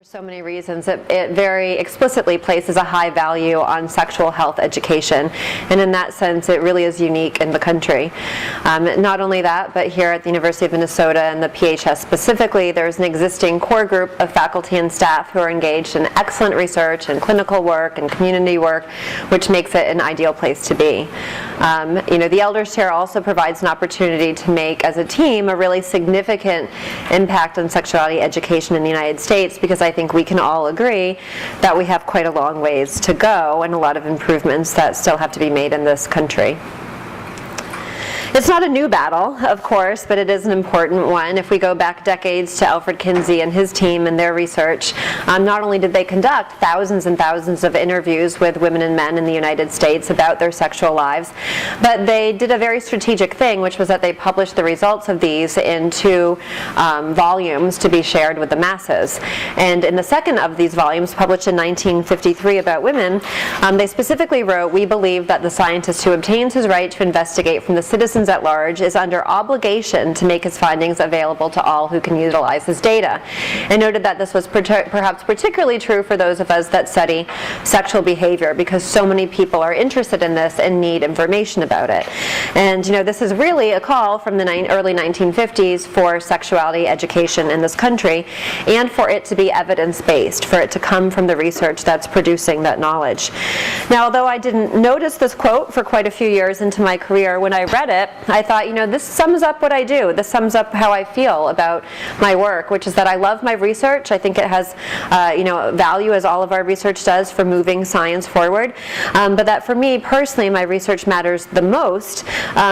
So many reasons. It very explicitly places a high value on sexual health education, and in that sense it really is unique in the country. Not only that, but here at the University of Minnesota and the PHS specifically, there's an existing core group of faculty and staff who are engaged in excellent research and clinical work and community work, which makes it an ideal place to be. The Elders Chair also provides an opportunity to make, as a team, a really significant impact on sexuality education in the United States, because I think we can all agree that we have quite a long ways to go and a lot of improvements that still have to be made in this country. It's not a new battle, of course, but it is an important one. If we go back decades to Alfred Kinsey and his team and their research, not only did they conduct thousands and thousands of interviews with women and men in the United States about their sexual lives, but they did a very strategic thing, which was that they published the results of these into volumes to be shared with the masses. And in the second of these volumes, published in 1953 about women, they specifically wrote, "We believe that the scientist who obtains his right to investigate from the citizens at large is under obligation to make his findings available to all who can utilize his data," and noted that this was perhaps particularly true for those of us that study sexual behavior, because so many people are interested in this and need information about it. And this is really a call from the early 1950s for sexuality education in this country, and for it to be evidence-based, for it to come from the research that's producing that knowledge. Now, although I didn't notice this quote for quite a few years into my career, when I read it, I thought, this sums up what I do. This sums up how I feel about my work, which is that I love my research. I think it has, value, as all of our research does, for moving science forward. But that for me personally, my research matters the most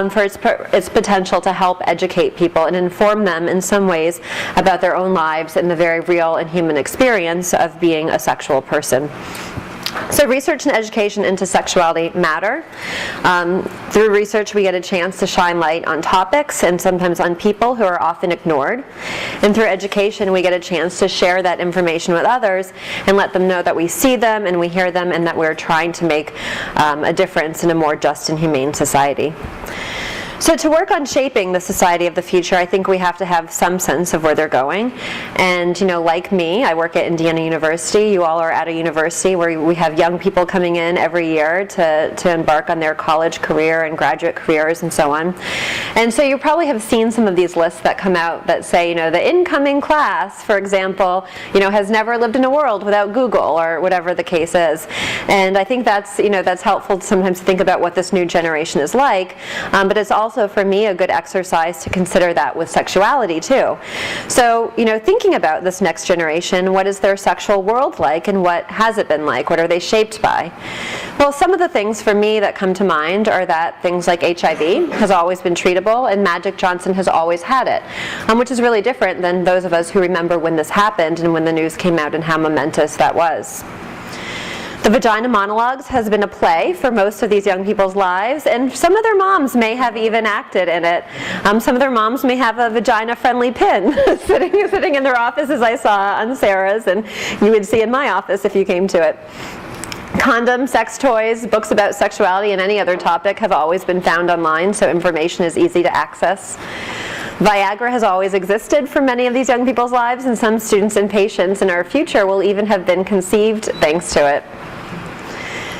for its potential to help educate people and inform them in some ways about their own lives and the very real and human experience of being a sexual person. So research and education into sexuality matter. Through research, we get a chance to shine light on topics and sometimes on people who are often ignored. And through education, we get a chance to share that information with others and let them know that we see them and we hear them and that we're trying to make a difference in a more just and humane society. So to work on shaping the society of the future, I think we have to have some sense of where they're going. And like me, I work at Indiana University. You all are at a university where we have young people coming in every year to embark on their college career and graduate careers and so on. And so you probably have seen some of these lists that come out that say, the incoming class, for example, has never lived in a world without Google, or whatever the case is. And I think that's helpful to sometimes think about what this new generation is like. But it's also for me a good exercise to consider that with sexuality too. So thinking about this next generation, what is their sexual world like and what has it been like? What are they shaped by? Well, some of the things for me that come to mind are that things like HIV has always been treatable and Magic Johnson has always had it, which is really different than those of us who remember when this happened and when the news came out and how momentous that was. The Vagina Monologues has been a play for most of these young people's lives, and some of their moms may have even acted in it. Some of their moms may have a vagina-friendly pin sitting in their office, as I saw on Sarah's, and you would see in my office if you came to it. Condoms, sex toys, books about sexuality, and any other topic have always been found online, so information is easy to access. Viagra has always existed for many of these young people's lives, and some students and patients in our future will even have been conceived thanks to it.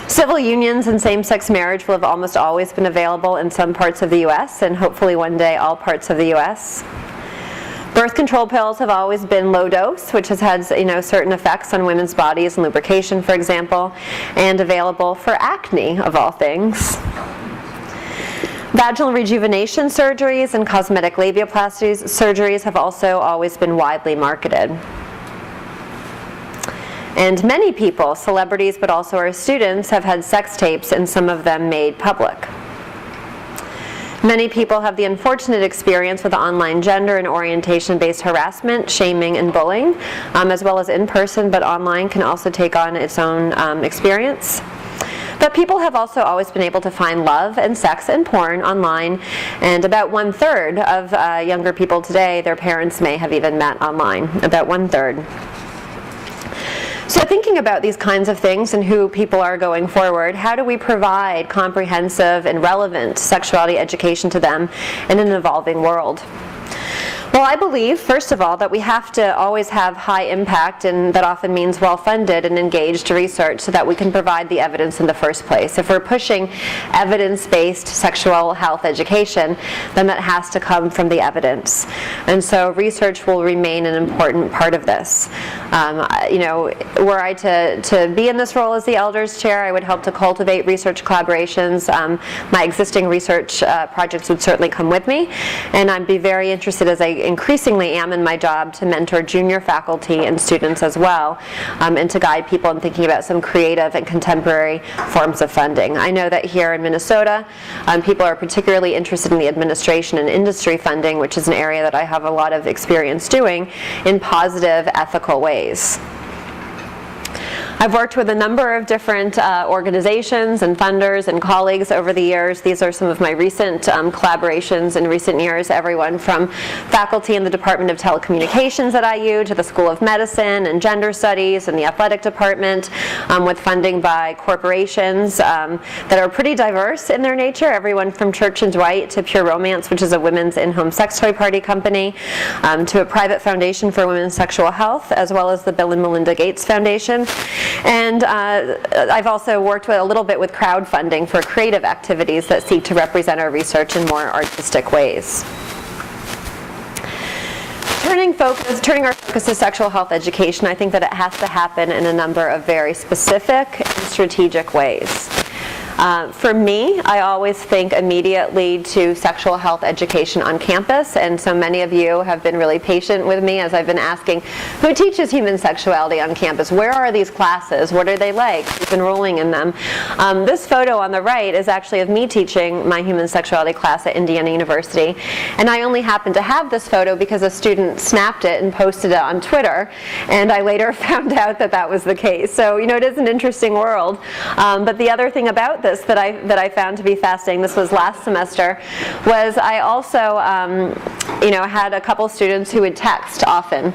Civil unions and same-sex marriage will have almost always been available in some parts of the U.S. and hopefully one day all parts of the U.S. Birth control pills have always been low dose, which has had certain effects on women's bodies and lubrication, for example, and available for acne, of all things. Vaginal rejuvenation surgeries and cosmetic labiaplasty surgeries have also always been widely marketed. And many people, celebrities but also our students, have had sex tapes and some of them made public. Many people have the unfortunate experience with online gender and orientation-based harassment, shaming, and bullying, as well as in person, but online can also take on its own experience. But people have also always been able to find love and sex and porn online, and about 1/3 of younger people today, their parents may have even met online, about 1/3. So thinking about these kinds of things and who people are going forward, how do we provide comprehensive and relevant sexuality education to them in an evolving world? Well, I believe, first of all, that we have to always have high impact, and that often means well-funded and engaged research so that we can provide the evidence in the first place. If we're pushing evidence-based sexual health education, then that has to come from the evidence. And so research will remain an important part of this. Were I to be in this role as the Elders Chair, I would help to cultivate research collaborations. My existing research projects would certainly come with me, and I'd be very interested, as I increasingly am in my job, to mentor junior faculty and students as well, and to guide people in thinking about some creative and contemporary forms of funding. I know that here in Minnesota, people are particularly interested in the administration and industry funding, which is an area that I have a lot of experience doing in positive, ethical ways. I've worked with a number of different organizations and funders and colleagues over the years. These are some of my recent collaborations in recent years, everyone from faculty in the Department of Telecommunications at IU to the School of Medicine and Gender Studies and the Athletic Department, with funding by corporations that are pretty diverse in their nature, everyone from Church and Dwight to Pure Romance, which is a women's in-home sex toy party company, to a private foundation for women's sexual health, as well as the Bill and Melinda Gates Foundation. And I've also worked a little bit with crowdfunding for creative activities that seek to represent our research in more artistic ways. Turning our focus to sexual health education, I think that it has to happen in a number of very specific and strategic ways. For me, I always think immediately to sexual health education on campus, and so many of you have been really patient with me as I've been asking, who teaches human sexuality on campus? Where are these classes? What are they like? Who's enrolling in them? This photo on the right is actually of me teaching my human sexuality class at Indiana University, and I only happen to have this photo because a student snapped it and posted it on Twitter, and I later found out that that was the case. So, it is an interesting world. But the other thing about this that I found to be fascinating, this was last semester, was I also had a couple students who would text often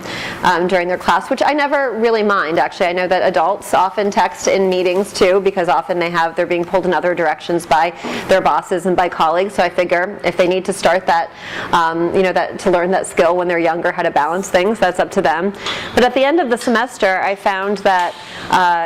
during their class, which I never really mind, actually. I know that adults often text in meetings too, because often they're being pulled in other directions by their bosses and by colleagues, so I figure if they need to start that, to learn that skill when they're younger, how to balance things, that's up to them. But at the end of the semester, I found that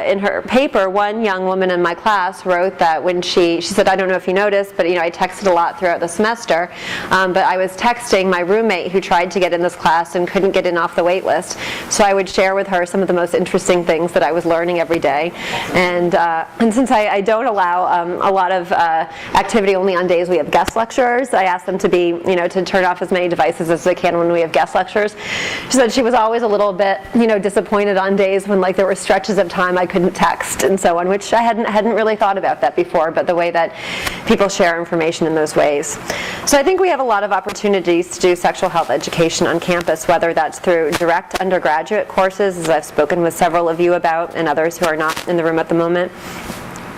in her paper, one young woman in my class wrote that when she said, I don't know if you noticed, but I texted a lot throughout the semester, but I was texting my roommate who tried to get in this class and couldn't get in off the wait list. So I would share with her some of the most interesting things that I was learning every day. And since I don't allow a lot of activity only on days we have guest lecturers, I asked them to be, to turn off as many devices as they can when we have guest lectures. She said she was always a little bit, disappointed on days when there were stretches of time I couldn't text and so on, which I hadn't really thought about that before, but the way that people share information in those ways. So I think we have a lot of opportunities to do sexual health education on campus, whether that's through direct undergraduate courses, as I've spoken with several of you about, and others who are not in the room at the moment.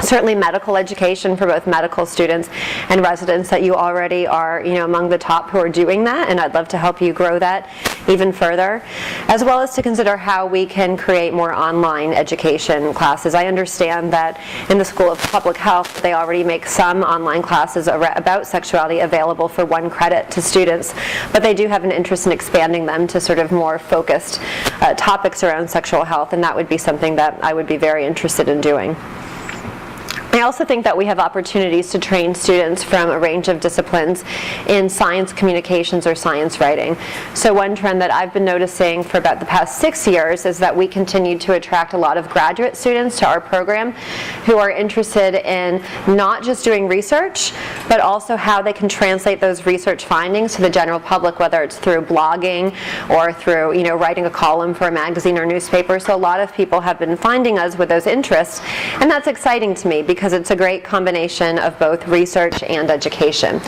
Certainly medical education for both medical students and residents, that you already are among the top who are doing that, and I'd love to help you grow that even further, as well as to consider how we can create more online education classes. I understand that in the School of Public Health they already make some online classes about sexuality available for 1 credit to students, but they do have an interest in expanding them to sort of more focused topics around sexual health, and that would be something that I would be very interested in doing. I also think that we have opportunities to train students from a range of disciplines in science communications or science writing. So one trend that I've been noticing for about the past 6 years is that we continue to attract a lot of graduate students to our program who are interested in not just doing research, but also how they can translate those research findings to the general public, whether it's through blogging or through writing a column for a magazine or newspaper. So a lot of people have been finding us with those interests, and that's exciting to me because it's a great combination of both research and education.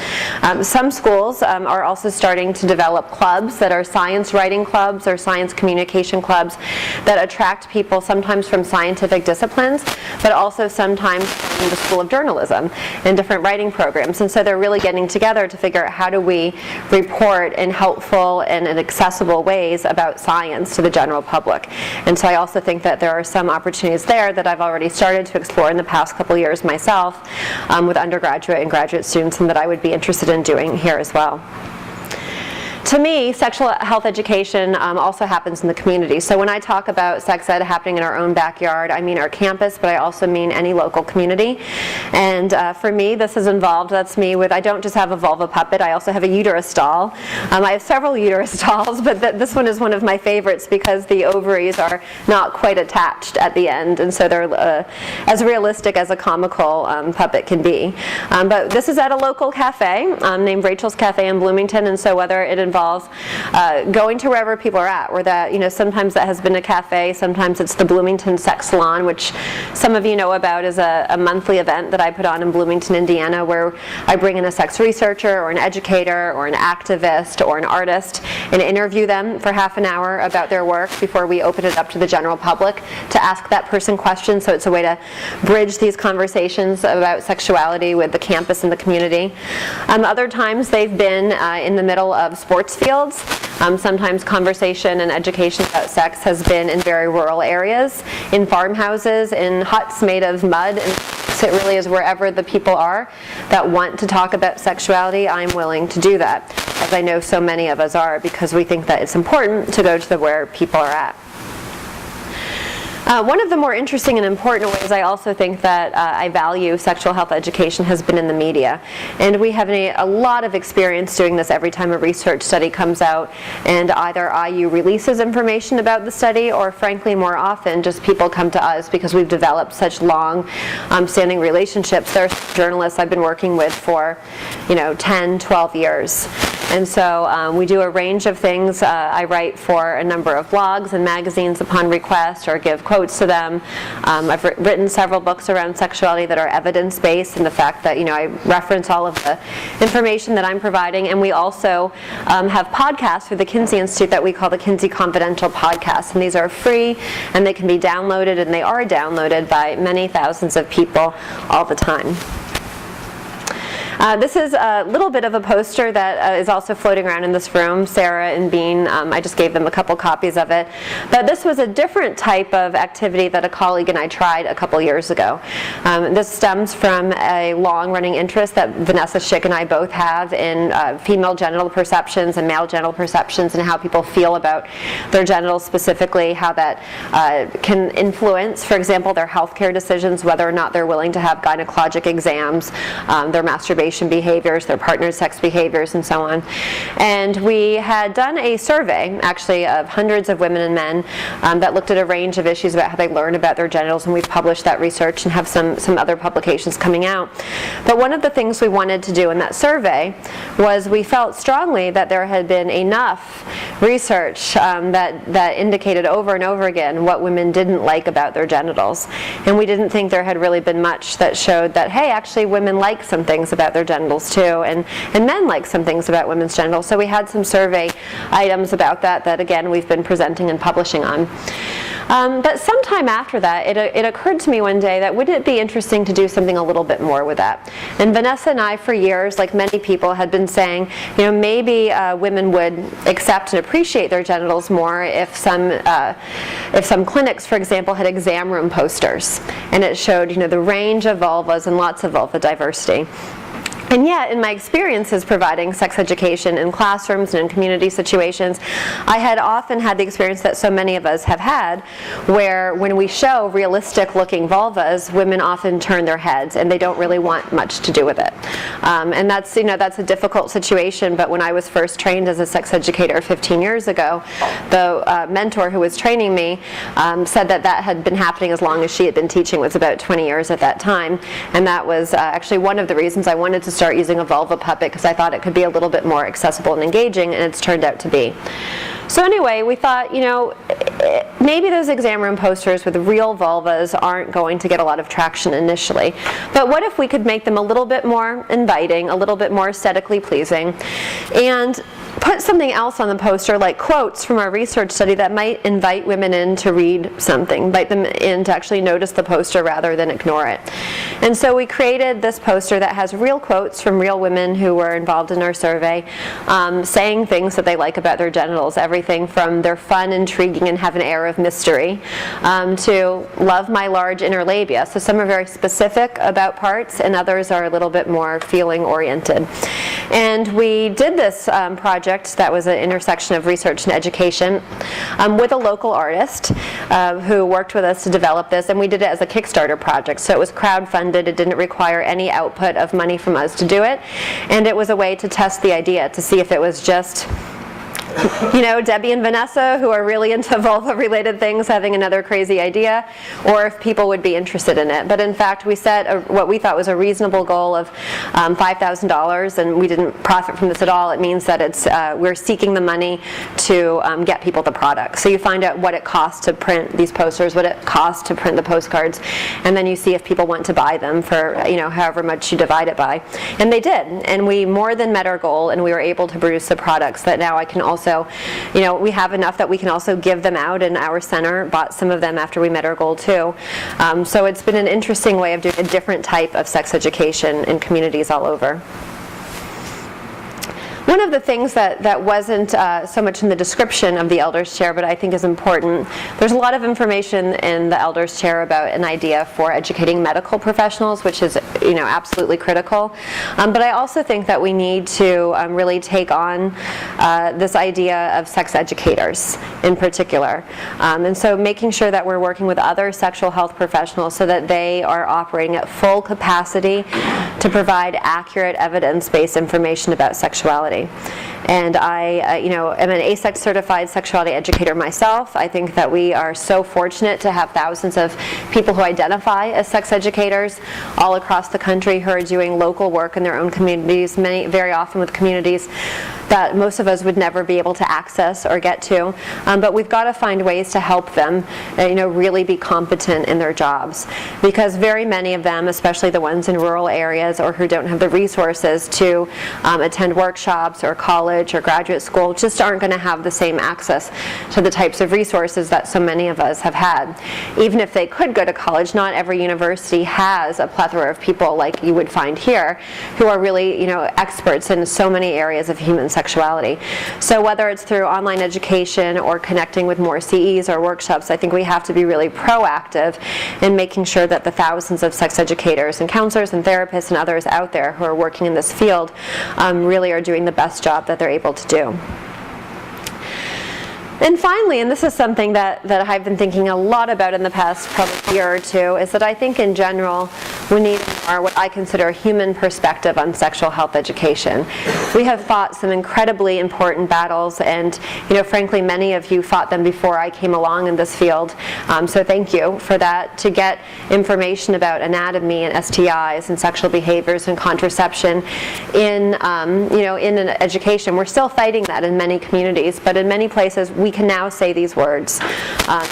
Some schools are also starting to develop clubs that are science writing clubs or science communication clubs that attract people sometimes from scientific disciplines, but also sometimes from the School of Journalism and different writing programs. And so they're really getting together to figure out how do we report in helpful and in accessible ways about science to the general public. And so I also think that there are some opportunities there that I've already started to explore in the past couple years myself with undergraduate and graduate students, and that I would be interested in doing here as well. to me, sexual health education also happens in the community. So when I talk about sex ed happening in our own backyard, I mean our campus, but I also mean any local community. And for me, this is involved, that's me with, I don't just have a vulva puppet, I also have a uterus doll. I have several uterus dolls, but this one is one of my favorites because the ovaries are not quite attached at the end, and so they're as realistic as a comical puppet can be. But this is at a local cafe named Rachel's Cafe in Bloomington, and so whether it involves going to wherever people are at, or that, sometimes that has been a cafe, sometimes it's the Bloomington Sex Salon, which some of you know about is a monthly event that I put on in Bloomington, Indiana, where I bring in a sex researcher or an educator or an activist or an artist and interview them for half an hour about their work before we open it up to the general public to ask that person questions. So it's a way to bridge these conversations about sexuality with the campus and the community. Other times they've been in the middle of sports fields. Sometimes conversation and education about sex has been in very rural areas, in farmhouses, in huts made of mud, and it really is wherever the people are that want to talk about sexuality. I'm willing to do that, as I know so many of us are, because we think that it's important to go to where people are at. One of the more interesting and important ways I also think that I value sexual health education has been in the media. And we have a lot of experience doing this every time a research study comes out, and either IU releases information about the study, or frankly more often just people come to us because we've developed such long standing relationships. There are journalists I've been working with for 10, 12 years. And so we do a range of things. I write for a number of blogs and magazines upon request, or give quotes to them. I've written several books around sexuality that are evidence-based, and the fact that I reference all of the information that I'm providing. And we also have podcasts through the Kinsey Institute that we call the Kinsey Confidential podcasts. And these are free, and they can be downloaded, and they are downloaded by many thousands of people all the time. This is a little bit of a poster that is also floating around in this room. Sarah and Bean, I just gave them a couple copies of it. But this was a different type of activity that a colleague and I tried a couple years ago. This stems from a long-running interest that Vanessa Schick and I both have in female genital perceptions and male genital perceptions, and how people feel about their genitals specifically, how that can influence, for example, their healthcare decisions, whether or not they're willing to have gynecologic exams, their masturbation behaviors, their partner's sex behaviors, and so on. And we had done a survey, actually, of hundreds of women and men that looked at a range of issues about how they learn about their genitals, and we've published that research and have some other publications coming out. But one of the things we wanted to do in that survey was we felt strongly that there had been enough research that indicated over and over again what women didn't like about their genitals. And we didn't think there had really been much that showed that, hey, actually women like some things about their genitals too, and men like some things about women's genitals. So we had some survey items about that again we've been presenting and publishing on. But sometime after that, it occurred to me one day that wouldn't it be interesting to do something a little bit more with that? And Vanessa and I, for years, like many people, had been saying, maybe women would accept and appreciate their genitals more if some clinics, for example, had exam room posters, and it showed, the range of vulvas and lots of vulva diversity. And yet, in my experiences providing sex education in classrooms and in community situations, I had often had the experience that so many of us have had, where when we show realistic-looking vulvas, women often turn their heads, and they don't really want much to do with it. And that's a difficult situation. But when I was first trained as a sex educator 15 years ago, the mentor who was training me said that had been happening as long as she had been teaching, was about 20 years at that time. And that was actually one of the reasons I wanted to start using a vulva puppet, because I thought it could be a little bit more accessible and engaging, and it's turned out to be. So anyway, we thought, maybe those exam room posters with real vulvas aren't going to get a lot of traction initially. But what if we could make them a little bit more inviting, a little bit more aesthetically pleasing, and put something else on the poster, like quotes from our research study that might invite women in to read something, invite them in to actually notice the poster rather than ignore it. And so we created this poster that has real quotes from real women who were involved in our survey, saying things that they like about their genitals, everything from they're fun, intriguing, and have an air of mystery, to love my large inner labia. So some are very specific about parts, and others are a little bit more feeling oriented. And we did this project project that was an intersection of research and education with a local artist who worked with us to develop this, and we did it as a Kickstarter project. So it was crowd-funded. It didn't require any output of money from us to do it, and it was a way to test the idea to see if it was just, you know, Debbie and Vanessa, who are really into vulva-related things, having another crazy idea, or if people would be interested in it. But in fact, we set what we thought was a reasonable goal of $5,000, and we didn't profit from this at all. It means that it's we're seeking the money to get people the product. So you find out what it costs to print these posters, what it costs to print the postcards, and then you see if people want to buy them for, you know, however much you divide it by. And they did, and we more than met our goal, and we were able to produce the products that now I can also, you know, we have enough that we can also give them out, and our center bought some of them after we met our goal too. So it's been an interesting way of doing a different type of sex education in communities all over. One of the things that wasn't so much in the description of the Elders Chair, but I think is important, there's a lot of information in the Elders Chair about an idea for educating medical professionals, which is, you know, absolutely critical. But I also think that we need to really take on this idea of sex educators in particular. And so making sure that we're working with other sexual health professionals so that they are operating at full capacity to provide accurate evidence-based information about sexuality. And I, you know, am an AASECT certified sexuality educator myself. I think that we are so fortunate to have thousands of people who identify as sex educators all across the country who are doing local work in their own communities, very often with communities that most of us would never be able to access or get to. But we've got to find ways to help them, you know, really be competent in their jobs, because very many of them, especially the ones in rural areas or who don't have the resources to attend workshops or college or graduate school, just aren't going to have the same access to the types of resources that so many of us have had. Even if they could go to college, not every university has a plethora of people like you would find here who are really, you know, experts in so many areas of human sexuality. So whether it's through online education or connecting with more CEs or workshops, I think we have to be really proactive in making sure that the thousands of sex educators and counselors and therapists and others out there who are working in this field really are doing the best job that they're able to do. And finally, and this is something that I've been thinking a lot about in the past probably year or two, is that I think in general we need more what I consider a human perspective on sexual health education. We have fought some incredibly important battles, and, you know, frankly, many of you fought them before I came along in this field. So thank you for that. To get information about anatomy and STIs and sexual behaviors and contraception in, you know, in an education. We're still fighting that in many communities, but in many places we can now say these words.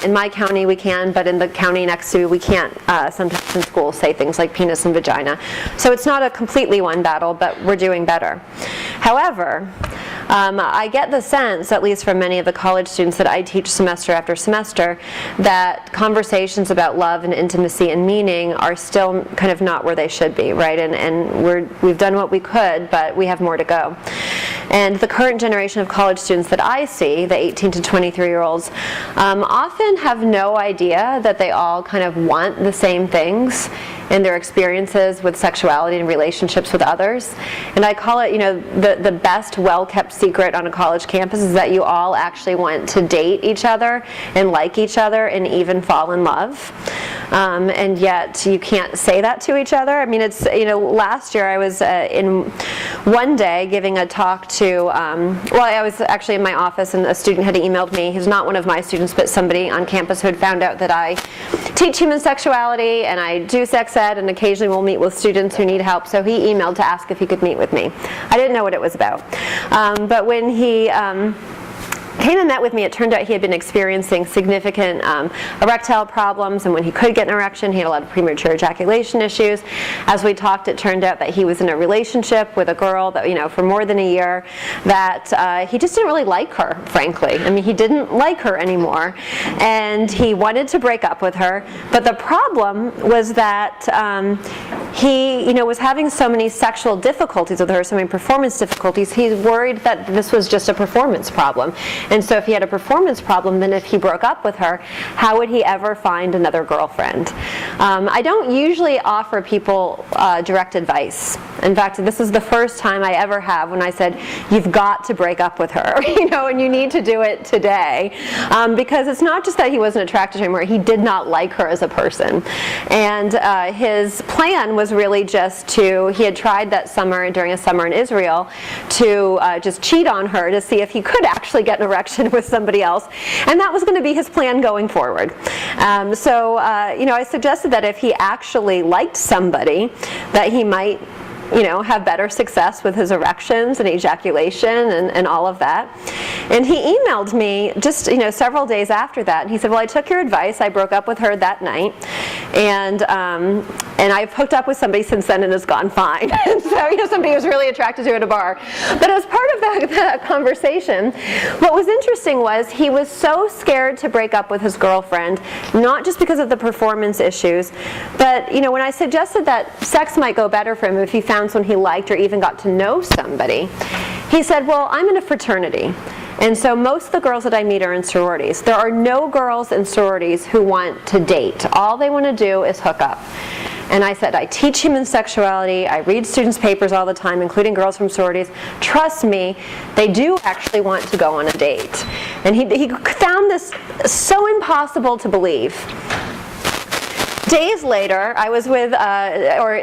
In my county we can, but in the county next to we can't sometimes in schools say things like penis and vagina. So it's not a completely won battle, but we're doing better. However, I get the sense, at least from many of the college students that I teach semester after semester, that conversations about love and intimacy and meaning are still kind of not where they should be, right? And we've done what we could, but we have more to go. And the current generation of college students that I see, the 18 to 23-year-olds, often have no idea that they all kind of want the same things in their experiences with sexuality and relationships with others. And I call it, you know, the best well-kept secret on a college campus is that you all actually want to date each other and like each other and even fall in love. And yet you can't say that to each other. I mean, it's, you know, last year I was in one day giving a talk to, well, I was actually in my office and a student had emailed me. He's not one of my students, but somebody on campus who had found out that I teach human sexuality and I do sex ed, and occasionally we'll meet with students who need help. So he emailed to ask if he could meet with me. I didn't know what it was about. But when he came and met with me, it turned out he had been experiencing significant erectile problems, and when he could get an erection, he had a lot of premature ejaculation issues. As we talked, it turned out that he was in a relationship with a girl that, you know, for more than a year, that he just didn't really like her, frankly. I mean, he didn't like her anymore, and he wanted to break up with her. But the problem was that he, was having so many sexual difficulties with her, so many performance difficulties, he's worried that this was just a performance problem. And so if he had a performance problem, then if he broke up with her, how would he ever find another girlfriend? I don't usually offer people direct advice. In fact, this is the first time I ever have when I said, you've got to break up with her, and you need to do it today. Because it's not just that he wasn't attracted to her anymore, he did not like her as a person. And his plan was really just he had tried that summer, during a summer in Israel, to just cheat on her to see if he could actually get an erection with somebody else. And that was going to be his plan going forward. I suggested that if he actually liked somebody, that he might have better success with his erections and ejaculation and all of that. And he emailed me just, several days after that. And he said, well, I took your advice. I broke up with her that night. And I've hooked up with somebody since then and it's gone fine. And so, somebody was really attracted to at a bar. But as part of that conversation, what was interesting was he was so scared to break up with his girlfriend, not just because of the performance issues, but, when I suggested that sex might go better for him if he found someone he liked or even got to know somebody, he said, well, I'm in a fraternity. And so most of the girls that I meet are in sororities. There are no girls in sororities who want to date. All they want to do is hook up. And I said, I teach human sexuality. I read students' papers all the time, including girls from sororities. Trust me, they do actually want to go on a date. And he found this so impossible to believe. Days later,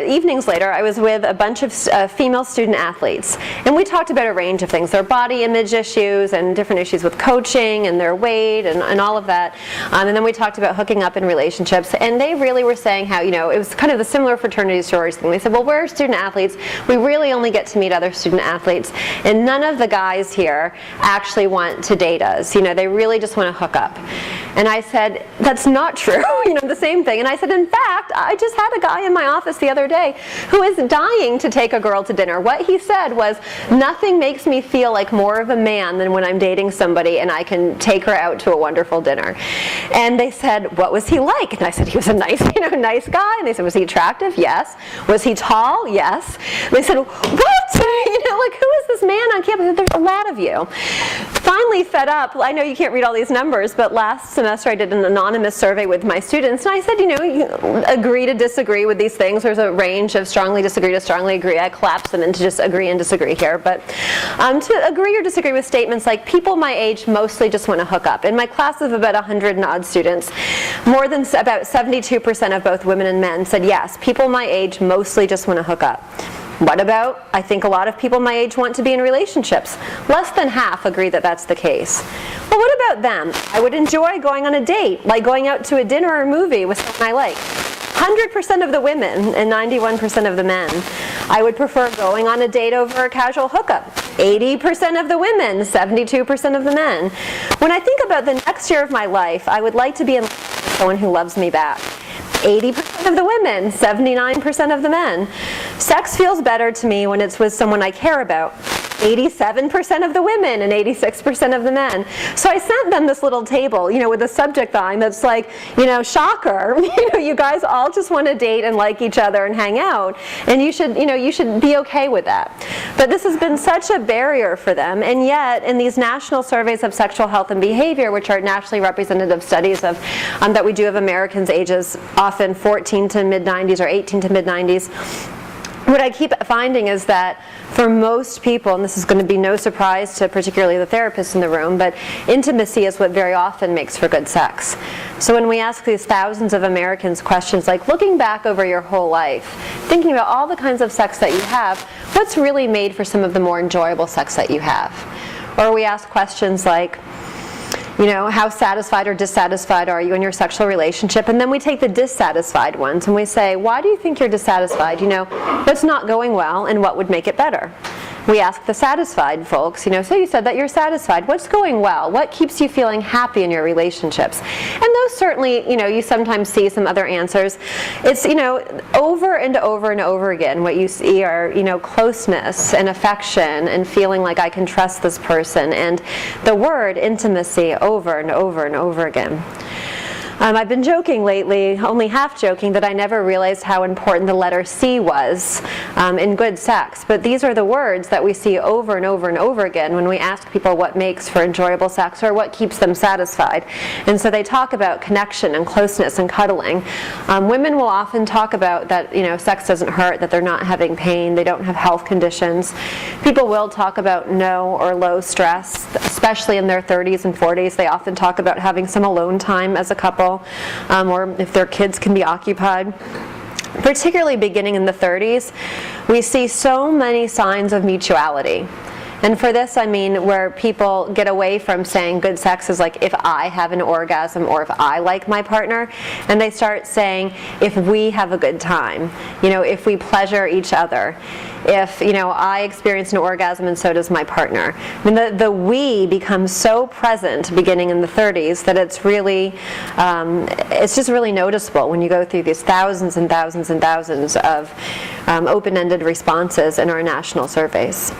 evenings later, I was with a bunch of female student athletes. And we talked about a range of things, their body image issues and different issues with coaching and their weight and all of that. And then we talked about hooking up in relationships. And they really were saying how, it was kind of the similar fraternity sororities thing. They said, well, we're student athletes. We really only get to meet other student athletes. And none of the guys here actually want to date us. They really just want to hook up. And I said, that's not true. The same thing. And I said, in fact, I just had a guy in my office the other day who is dying to take a girl to dinner. What he said was, nothing makes me feel like more of a man than when I'm dating somebody and I can take her out to a wonderful dinner. And they said, what was he like? And I said, he was a nice, nice guy. And they said, was he attractive? Yes. Was he tall? Yes. And they said, what? Who is this man on campus? There's a lot of you. Finally fed up, I know you can't read all these numbers, but last semester I did an anonymous survey with my students, and I said, you agree to disagree with these things. There's a range of strongly disagree to strongly agree. I collapse them into just agree and disagree here. But to agree or disagree with statements like, people my age mostly just want to hook up. In my class of about 100 and odd students, more than about 72% of both women and men said, yes, people my age mostly just want to hook up. What about, I think a lot of people my age want to be in relationships. Less than half agree that that's the case. Well, what about them? I would enjoy going on a date, like going out to a dinner or movie with someone I like. 100% of the women and 91% of the men. I would prefer going on a date over a casual hookup. 80% of the women, 72% of the men. When I think about the next year of my life, I would like to be in love with someone who loves me back. 80% of the women, 79% of the men. Sex feels better to me when it's with someone I care about. 87% of the women and 86% of the men. So I sent them this little table, with a subject line that's like, shocker. You guys all just want to date and like each other and hang out, and you should be okay with that. But this has been such a barrier for them, and yet in these national surveys of sexual health and behavior, which are nationally representative studies of that we do of Americans ages often 14 to mid-90s or 18 to mid-90s, what I keep finding is that for most people, and this is going to be no surprise to particularly the therapists in the room, but intimacy is what very often makes for good sex. So when we ask these thousands of Americans questions like, looking back over your whole life, thinking about all the kinds of sex that you have, what's really made for some of the more enjoyable sex that you have? Or we ask questions like, how satisfied or dissatisfied are you in your sexual relationship? And then we take the dissatisfied ones and we say, why do you think you're dissatisfied? What's not going well and what would make it better? We ask the satisfied folks, so you said that you're satisfied. What's going well? What keeps you feeling happy in your relationships? And those certainly, you sometimes see some other answers. It's, over and over and over again, what you see are, closeness and affection and feeling like I can trust this person, and the word intimacy over and over and over again. I've been joking lately, only half joking, that I never realized how important the letter C was in good sex. But these are the words that we see over and over and over again when we ask people what makes for enjoyable sex or what keeps them satisfied. And so they talk about connection and closeness and cuddling. Women will often talk about that, sex doesn't hurt, that they're not having pain, they don't have health conditions. People will talk about no or low stress, especially in their 30s and 40s. They often talk about having some alone time as a couple, or if their kids can be occupied. Particularly beginning in the 30s, we see so many signs of mutuality. And for this, I mean where people get away from saying good sex is like if I have an orgasm or if I like my partner, and they start saying if we have a good time, if we pleasure each other, if I experience an orgasm and so does my partner. I mean, the we becomes so present beginning in the 30s that it's really, it's just really noticeable when you go through these thousands and thousands and thousands of open-ended responses in our national surveys.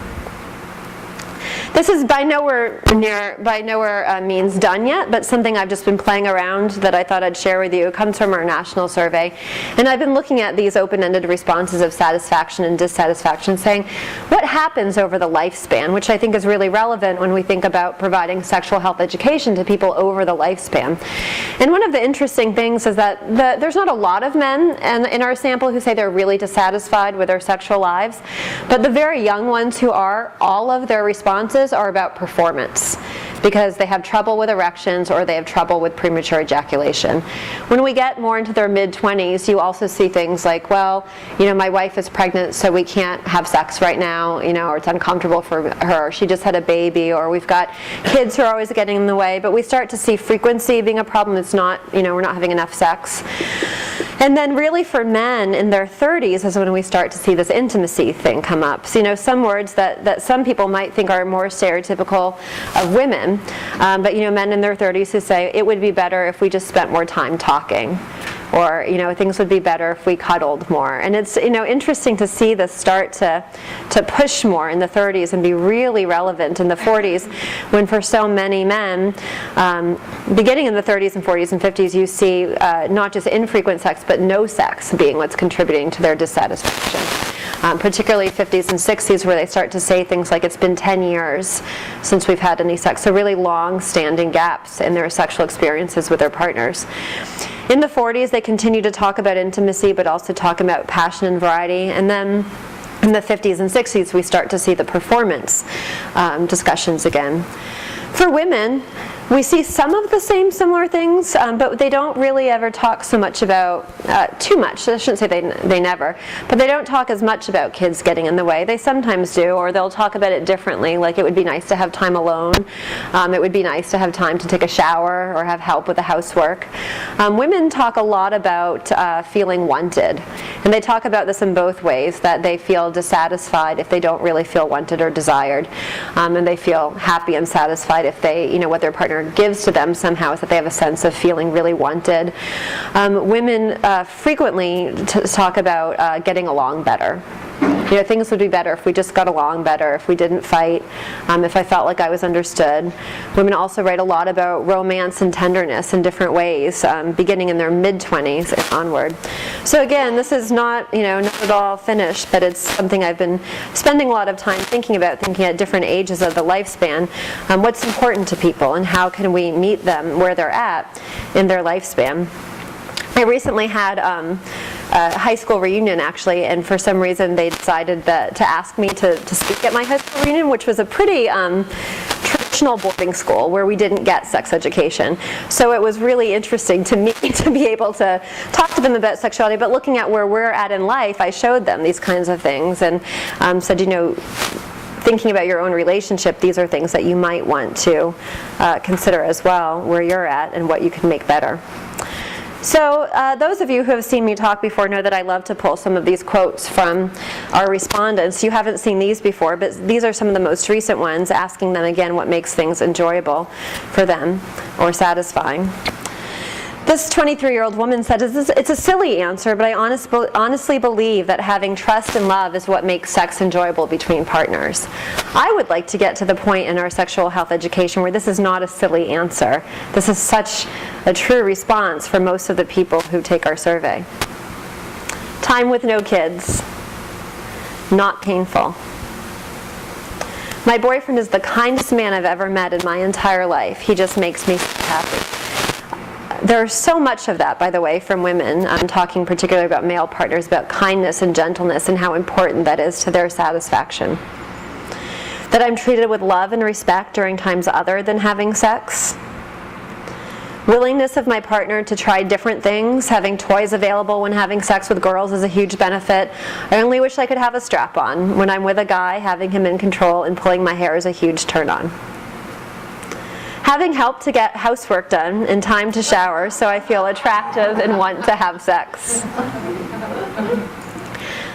This is by nowhere means done yet, but something I've just been playing around that I thought I'd share with you. It comes from our national survey. And I've been looking at these open-ended responses of satisfaction and dissatisfaction, saying what happens over the lifespan, which I think is really relevant when we think about providing sexual health education to people over the lifespan. And one of the interesting things is that there's not a lot of men in our sample who say they're really dissatisfied with their sexual lives, but the very young ones who are, all of their responses are about performance, because they have trouble with erections or they have trouble with premature ejaculation. When we get more into their mid-20s, you also see things like, well, my wife is pregnant, so we can't have sex right now, or it's uncomfortable for her, she just had a baby, or we've got kids who are always getting in the way. But we start to see frequency being a problem. It's not, we're not having enough sex. And then really for men in their 30s is when we start to see this intimacy thing come up. So, some words that some people might think are more stereotypical of women, but men in their 30s who say it would be better if we just spent more time talking, or things would be better if we cuddled more. And it's interesting to see this start to push more in the 30s and be really relevant in the 40s, when for so many men, beginning in the 30s and 40s and 50s, you see not just infrequent sex but no sex being what's contributing to their dissatisfaction. Particularly 50s and 60s, where they start to say things like it's been 10 years since we've had any sex. So really long-standing gaps in their sexual experiences with their partners. In the 40s, they continue to talk about intimacy, but also talk about passion and variety. And then in the 50s and 60s, we start to see the performance discussions again. For women, we see some of the same similar things, but they don't really ever talk so much about, too much. I shouldn't say they never, but they don't talk as much about kids getting in the way. They sometimes do, or they'll talk about it differently, like it would be nice to have time alone. It would be nice to have time to take a shower or have help with the housework. Women talk a lot about feeling wanted, and they talk about this in both ways, that they feel dissatisfied if they don't really feel wanted or desired, and they feel happy and satisfied if they, what their partner gives to them somehow is that they have a sense of feeling really wanted. Women frequently talk about getting along better. Things would be better if we just got along better, if we didn't fight, if I felt like I was understood. Women also write a lot about romance and tenderness in different ways, beginning in their mid-20s and onward. So again, this is not at all finished, but it's something I've been spending a lot of time thinking at different ages of the lifespan, what's important to people and how can we meet them where they're at in their lifespan. I recently had a high school reunion, actually, and for some reason they decided to ask me to speak at my high school reunion, which was a pretty traditional boarding school where we didn't get sex education. So it was really interesting to me to be able to talk to them about sexuality, but looking at where we're at in life, I showed them these kinds of things and said, thinking about your own relationship, these are things that you might want to consider as well, where you're at and what you can make better. So those of you who have seen me talk before know that I love to pull some of these quotes from our respondents. You haven't seen these before, but these are some of the most recent ones, asking them again what makes things enjoyable for them or satisfying. This 23-year-old woman said, it's a silly answer, but I honestly believe that having trust and love is what makes sex enjoyable between partners. I would like to get to the point in our sexual health education where this is not a silly answer. This is such a true response for most of the people who take our survey. Time with no kids. Not painful. My boyfriend is the kindest man I've ever met in my entire life. He just makes me happy. There's so much of that, by the way, from women. I'm talking particularly about male partners, about kindness and gentleness and how important that is to their satisfaction. That I'm treated with love and respect during times other than having sex. Willingness of my partner to try different things. Having toys available when having sex with girls is a huge benefit. I only wish I could have a strap on. When I'm with a guy, having him in control and pulling my hair is a huge turn on. Having help to get housework done and time to shower so I feel attractive and want to have sex.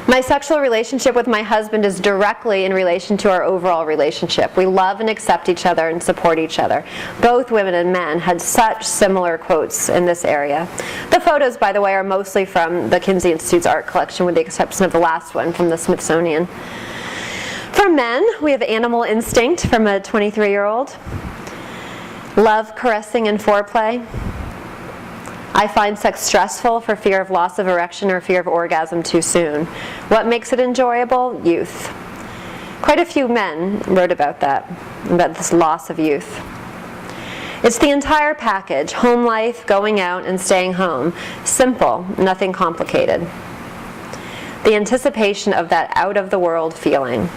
My sexual relationship with my husband is directly in relation to our overall relationship. We love and accept each other and support each other. Both women and men had such similar quotes in this area. The photos, by the way, are mostly from the Kinsey Institute's art collection, with the exception of the last one from the Smithsonian. For men, we have animal instinct from a 23-year-old. Love, caressing, and foreplay. I find sex stressful for fear of loss of erection or fear of orgasm too soon. What makes it enjoyable? Youth. Quite a few men wrote about that, about this loss of youth. It's the entire package: home life, going out, and staying home. Simple, nothing complicated. The anticipation of that out-of-the-world feeling.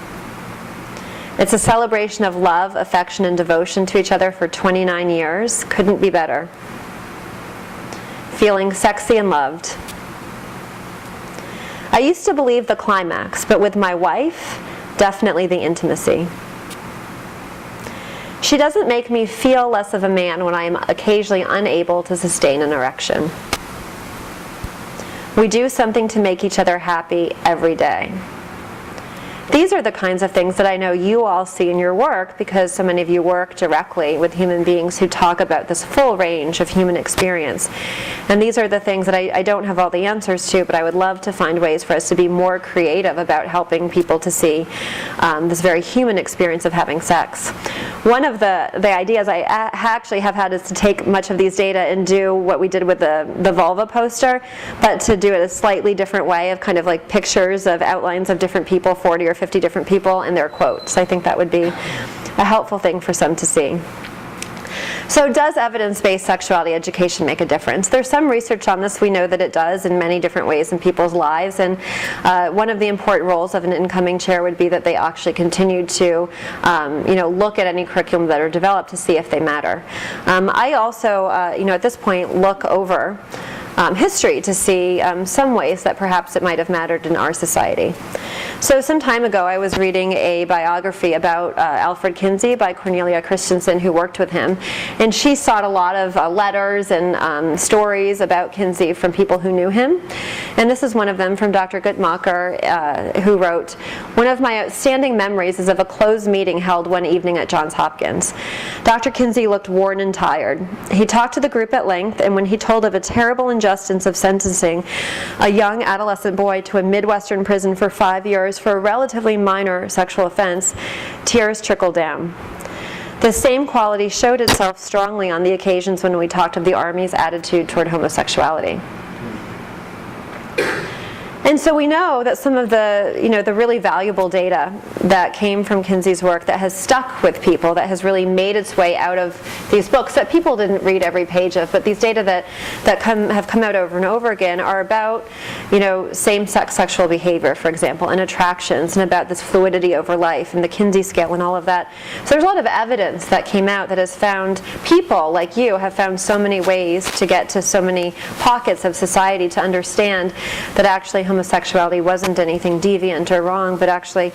It's a celebration of love, affection, and devotion to each other for 29 years. Couldn't be better. Feeling sexy and loved. I used to believe the climax, but with my wife, definitely the intimacy. She doesn't make me feel less of a man when I am occasionally unable to sustain an erection. We do something to make each other happy every day. These are the kinds of things that I know you all see in your work, because so many of you work directly with human beings who talk about this full range of human experience. And these are the things that I don't have all the answers to, but I would love to find ways for us to be more creative about helping people to see this very human experience of having sex. One of the ideas I actually have had is to take much of these data and do what we did with the vulva poster, but to do it a slightly different way, of kind of like pictures of outlines of different people, 40 or 50 different people, and their quotes. I think that would be a helpful thing for some to see. So does evidence-based sexuality education make a difference? There's some research on this. We know that it does in many different ways in people's lives, and one of the important roles of an incoming chair would be that they actually continue to look at any curriculum that are developed to see if they matter. I also, at this point, look over history to see some ways that perhaps it might have mattered in our society. So some time ago I was reading a biography about Alfred Kinsey by Cornelia Christensen, who worked with him, and she sought a lot of letters and stories about Kinsey from people who knew him. And this is one of them from Dr. Guttmacher, who wrote, "One of my outstanding memories is of a closed meeting held one evening at Johns Hopkins. Dr. Kinsey looked worn and tired. He talked to the group at length, and when he told of a terrible injustice of sentencing a young adolescent boy to a Midwestern prison for 5 years for a relatively minor sexual offense, tears trickled down. The same quality showed itself strongly on the occasions when we talked of the Army's attitude toward homosexuality." And so we know that some of the really valuable data that came from Kinsey's work that has stuck with people, that has really made its way out of these books that people didn't read every page of, but these data that have come out over and over again are about same-sex sexual behavior, for example, and attractions, and about this fluidity over life and the Kinsey scale and all of that. So there's a lot of evidence that came out that has found people like you have found so many ways to get to so many pockets of society to understand that actually homosexuality wasn't anything deviant or wrong, but actually,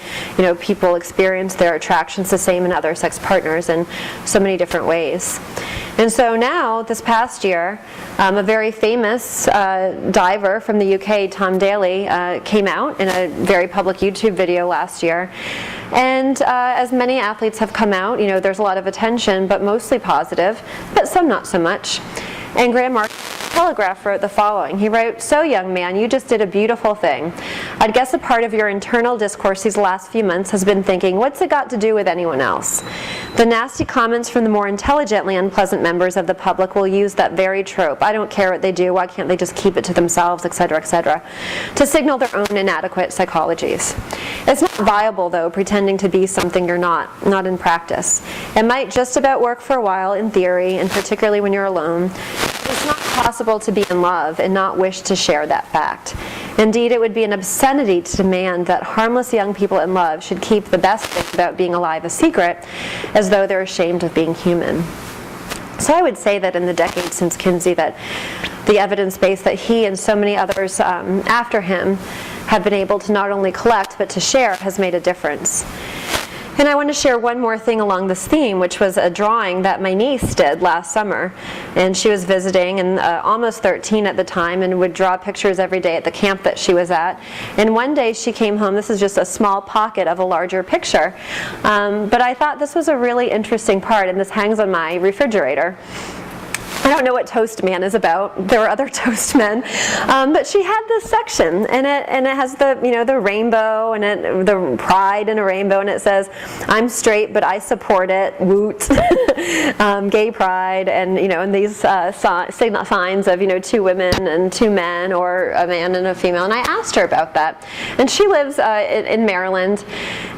people experience their attractions the same in other sex partners in so many different ways. And so now, this past year, a very famous diver from the UK, Tom Daley, came out in a very public YouTube video last year. And as many athletes have come out, there's a lot of attention, but mostly positive, but some not so much. And Graham Mark Telegraph wrote the following. He wrote, "So young man, you just did a beautiful thing. I'd guess a part of your internal discourse these last few months has been thinking, what's it got to do with anyone else? The nasty comments from the more intelligently unpleasant members of the public will use that very trope. I don't care what they do, why can't they just keep it to themselves, etc., to signal their own inadequate psychologies. It's not viable, though, pretending to be something you're not in practice. It might just about work for a while in theory, and particularly when you're alone. It's not possible to be in love and not wish to share that fact. Indeed, it would be an obscenity to demand that harmless young people in love should keep the best thing about being alive a secret, as though they're ashamed of being human." So I would say that in the decades since Kinsey, that the evidence base that he and so many others after him have been able to not only collect but to share has made a difference. And I want to share one more thing along this theme, which was a drawing that my niece did last summer. And she was visiting, and almost 13 at the time, and would draw pictures every day at the camp that she was at. And one day she came home, this is just a small pocket of a larger picture, but I thought this was a really interesting part, and this hangs on my refrigerator. I don't know what Toast Man is about. There were other Toast Men, but she had this section, and it has the the rainbow and the pride in a rainbow, and it says, "I'm straight, but I support it. Woot!" Gay pride, and and these signs of two women and two men, or a man and a female. And I asked her about that, and she lives in Maryland,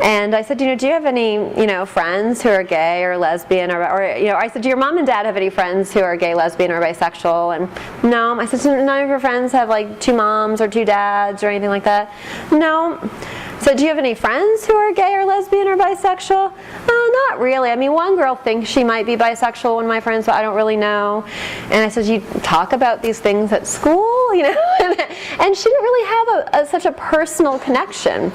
and I said, do you have any friends who are gay or lesbian, or I said, do your mom and dad have any friends who are gay, lesbian, or bisexual? And no. I said, so none of your friends have like two moms or two dads or anything like that? No. So do you have any friends who are gay or lesbian or bisexual? Not really. I mean, one girl thinks she might be bisexual, one of my friends, but I don't really know. And I said, you talk about these things at school? And she didn't really have such a personal connection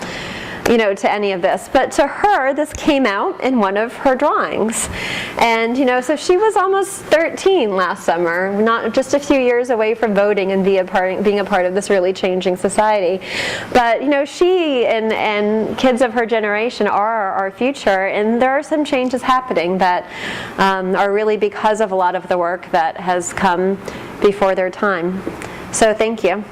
to any of this. But to her, this came out in one of her drawings. And, so she was almost 13 last summer, not just a few years away from voting and being a part of this really changing society. But, she and kids of her generation are our future, and there are some changes happening that are really because of a lot of the work that has come before their time. So thank you.